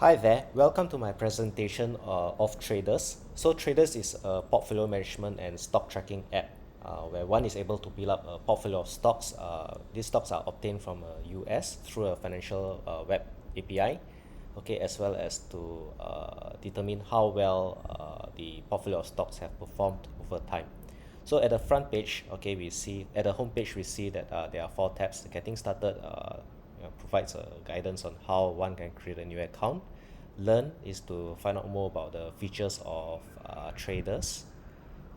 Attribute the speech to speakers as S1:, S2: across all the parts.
S1: Hi there, welcome to my presentation of Tradeus. So Tradeus is a portfolio management and stock tracking app where one is able to build up a portfolio of stocks. These stocks are obtained from US through a financial web API, okay, as well as to determine how well the portfolio of stocks have performed over time. So at the front page, okay, we see at the home page we see that there are four tabs. Getting started provides a guidance on how one can create a new account. Learn is to find out more about the features of traders.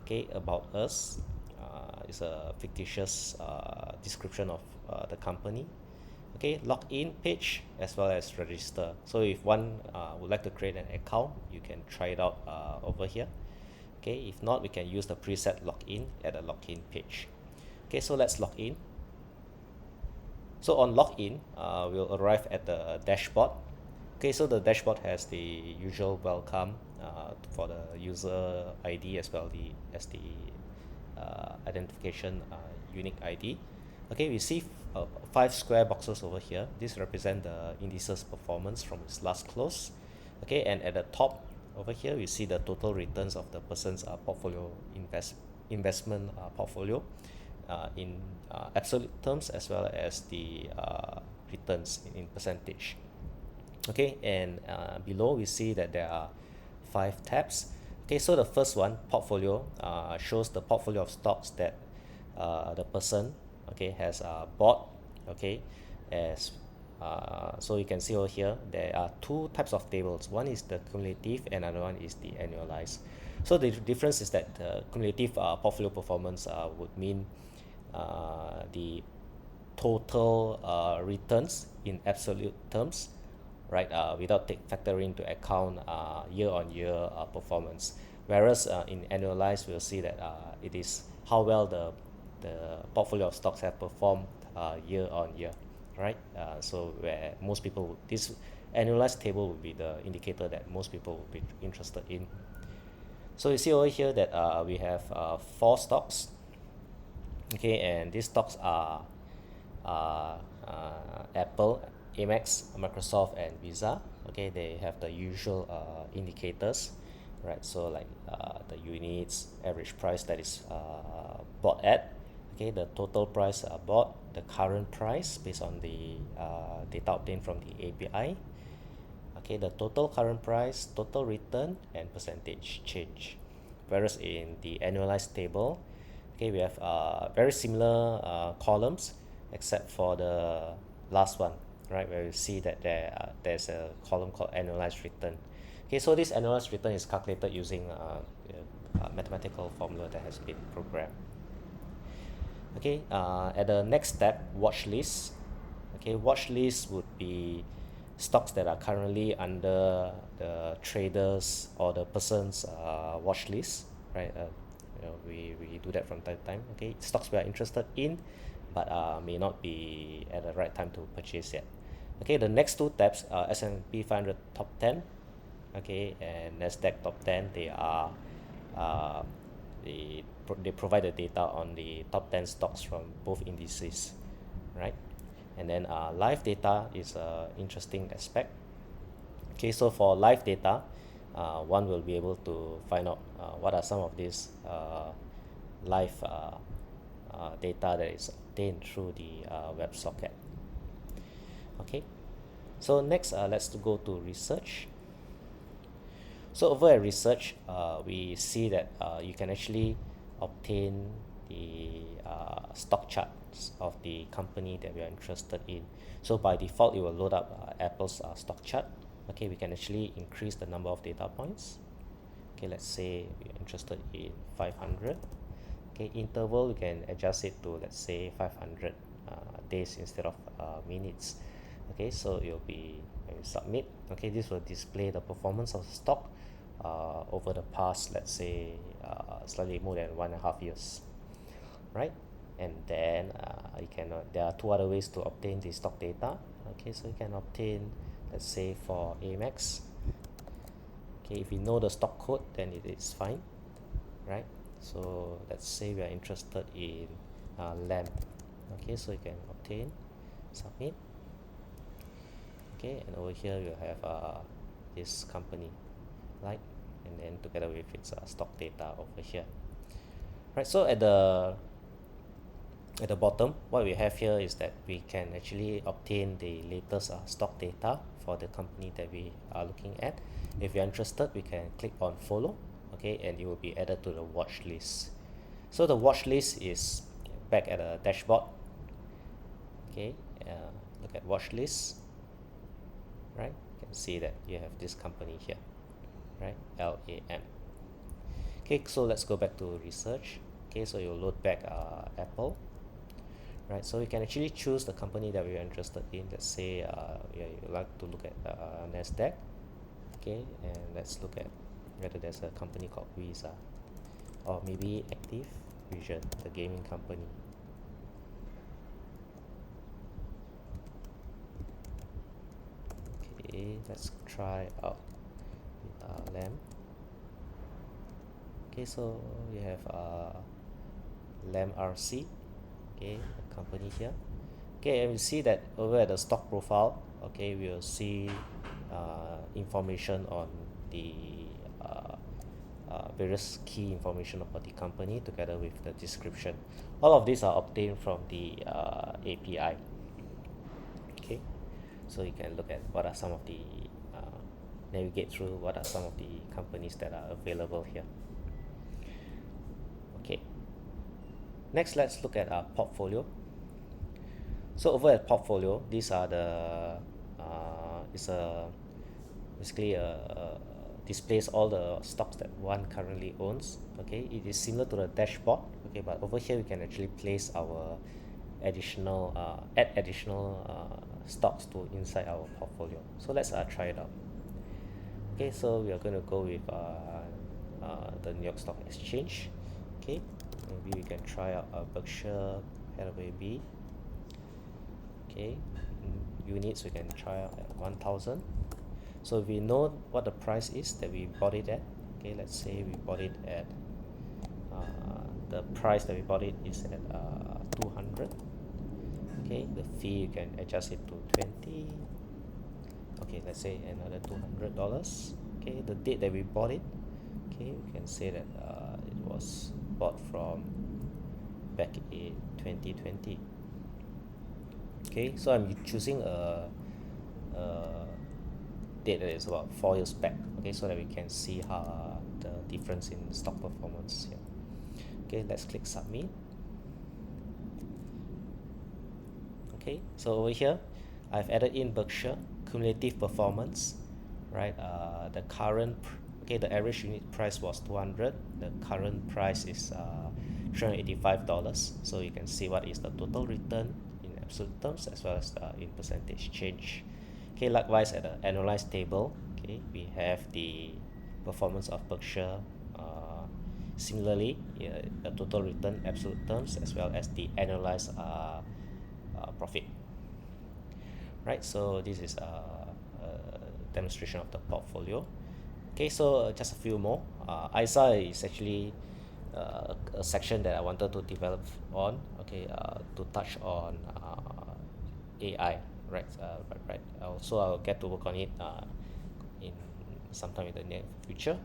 S1: Okay, about us is a fictitious description of the company. Okay, login page as well as register. So if one would like to create an account, you can try it out over here. Okay, if not, we can use the preset login at the login page. Okay, so let's log in. So on login, we'll arrive at the dashboard. Okay, so the dashboard has the usual welcome for the user ID as well as the identification unique ID. Okay, we see five square boxes over here. This represent the indices performance from its last close. Okay, and at the top over here, we see the total returns of the person's portfolio investment portfolio in absolute terms as well as the returns in percentage. Okay, and below we see that there are five tabs. Okay, so the first one, portfolio, shows the portfolio of stocks that the person, okay, has bought. Okay, as so you can see over here there are two types of tables. One is the cumulative and another one is the annualized. So the difference is that the cumulative portfolio performance would mean the total returns in absolute terms, right, without factoring into account year-on-year performance. Whereas in annualized, we'll see that it is how well the portfolio of stocks have performed year on year, right? So where most people, this annualized table will be the indicator that most people will be interested in. So you see over here that we have four stocks, okay, and these stocks are Apple, Amex, Microsoft, and Visa. Okay, they have the usual indicators, right? So like the units, average price that is bought at, okay, the total price bought, the current price based on the data obtained from the API, okay, the total current price, total return, and percentage change. Whereas in the annualized table, okay, we have very similar columns except for the last one, right, where you see that there's a column called annualized return. Okay, so this annualized return is calculated using a mathematical formula that has been programmed. Okay, at the next step, watch list. Okay, watch list would be stocks that are currently under the traders or the person's watch list, right? We do that from time to time. Okay, stocks we are interested in, but may not be at the right time to purchase yet. Okay, the next two tabs, S&P 500 top 10, okay, and Nasdaq top 10, they are uh, they provide the data on the top 10 stocks from both indices, right? And then live data is an interesting aspect. Okay, so for live data, one will be able to find out what are some of these live data that is obtained through the WebSocket. Okay, so next let's go to research. So over at research, we see that you can actually obtain the stock charts of the company that we are interested in. So by default, it will load up Apple's stock chart. Okay, we can actually increase the number of data points. Okay, let's say we are interested in 500. Okay, interval, we can adjust it to, let's say, 500 days instead of minutes. Okay, so it will be, when you submit, okay, this will display the performance of the stock over the past, let's say, slightly more than 1.5 years, right? And then you can there are two other ways to obtain the stock data. Okay, so you can obtain, let's say, for Amex. Okay, if you know the stock code, then it is fine, right? So let's say we are interested in lamp. Okay, so you can obtain, submit. Okay, and over here you have this company, right? And then together with its stock data over here, right? So at the bottom, what we have here is that we can actually obtain the latest stock data for the company that we are looking at. If you're interested, we can click on follow, okay, and it will be added to the watch list. So the watch list is back at the dashboard, okay. Look at watch list, right? You can see that you have this company here, right? LAM. Okay, so let's go back to research. Okay, so you'll load back Apple, right? So you can actually choose the company that we're interested in. Let's say yeah, you like to look at NASDAQ, okay, and let's look at whether there's a company called Visa, or maybe Active Vision, the gaming company. Okay, let's try out LAM. Okay, so you have LAM RC, okay, a company here. Okay, and we see that over at the stock profile, okay, we'll see information on the various key information about the company together with the description. All of these are obtained from the API. Okay, so you can look at what are some of the navigate through what are some of the companies that are available here. Okay, next let's look at our portfolio. So over at portfolio, these are the it's a basically displays all the stocks that one currently owns. Okay, it is similar to the dashboard. Okay, but over here we can actually place our additional add additional stocks to inside our portfolio. So let's try it out. Okay, so we are going to go with the New York Stock Exchange. Okay, maybe we can try out Berkshire Hathaway B. Okay, units we can try out at 1000. So we know what the price is that we bought it at. Okay, let's say we bought it at the price that we bought it is at 200. Okay, the fee you can adjust it to 20. Okay, let's say another $200. Okay, the date that we bought it, okay, we can say that it was bought from back in 2020. Okay, so I'm choosing a date that is about 4 years back, okay, so that we can see how the difference in stock performance here. Okay, let's click submit. Okay, so over here I've added in Berkshire cumulative performance, right? The current okay, the average unit price was 200. The current price is $385. So you can see what is the total return in absolute terms as well as in percentage change. Okay, likewise at the analyzed table, okay, we have the performance of Berkshire. Similarly, the total return absolute terms as well as the analyzed profit. Right, so this is a demonstration of the portfolio. Okay, so just a few more. ISA is actually a section that I wanted to develop on. Okay, to touch on AI. Right, right. Also, I'll get to work on it in sometime in the near future.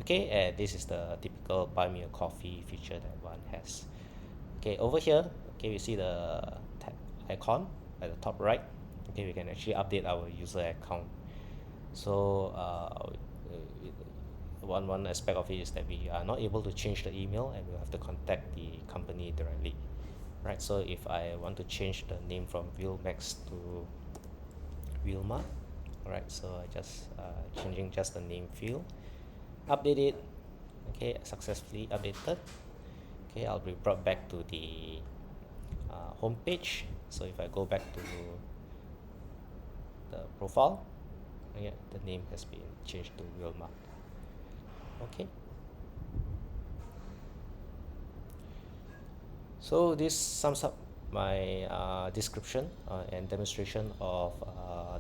S1: Okay, and this is the typical buy me a coffee feature that one has. Okay, over here, okay, we see the tab icon at the top right. Okay, we can actually update our user account. So one aspect of it is that we are not able to change the email and we'll have to contact the company directly, right? So if I want to change the name from Vilmax to Vilma, all right, so I just changing just the name field, update it. Okay, successfully updated. Okay, I'll be brought back to the home page. So if I go back to the profile, yeah, the name has been changed to Wilma. Okay, so this sums up my description and demonstration of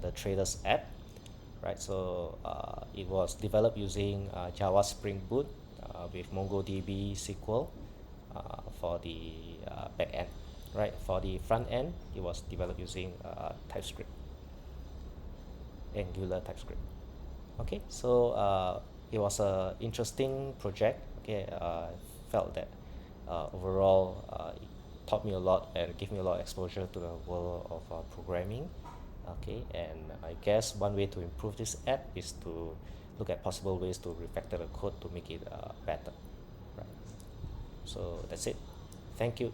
S1: the Tradeus app, right? So it was developed using Java Spring Boot with MongoDB SQL for the back end, right? For the front end, it was developed using TypeScript, Angular TypeScript. Okay, so it was a interesting project. Okay, I felt that overall it taught me a lot and gave me a lot of exposure to the world of programming. Okay, and I guess one way to improve this app is to look at possible ways to refactor the code to make it better. Right. So that's it. Thank you.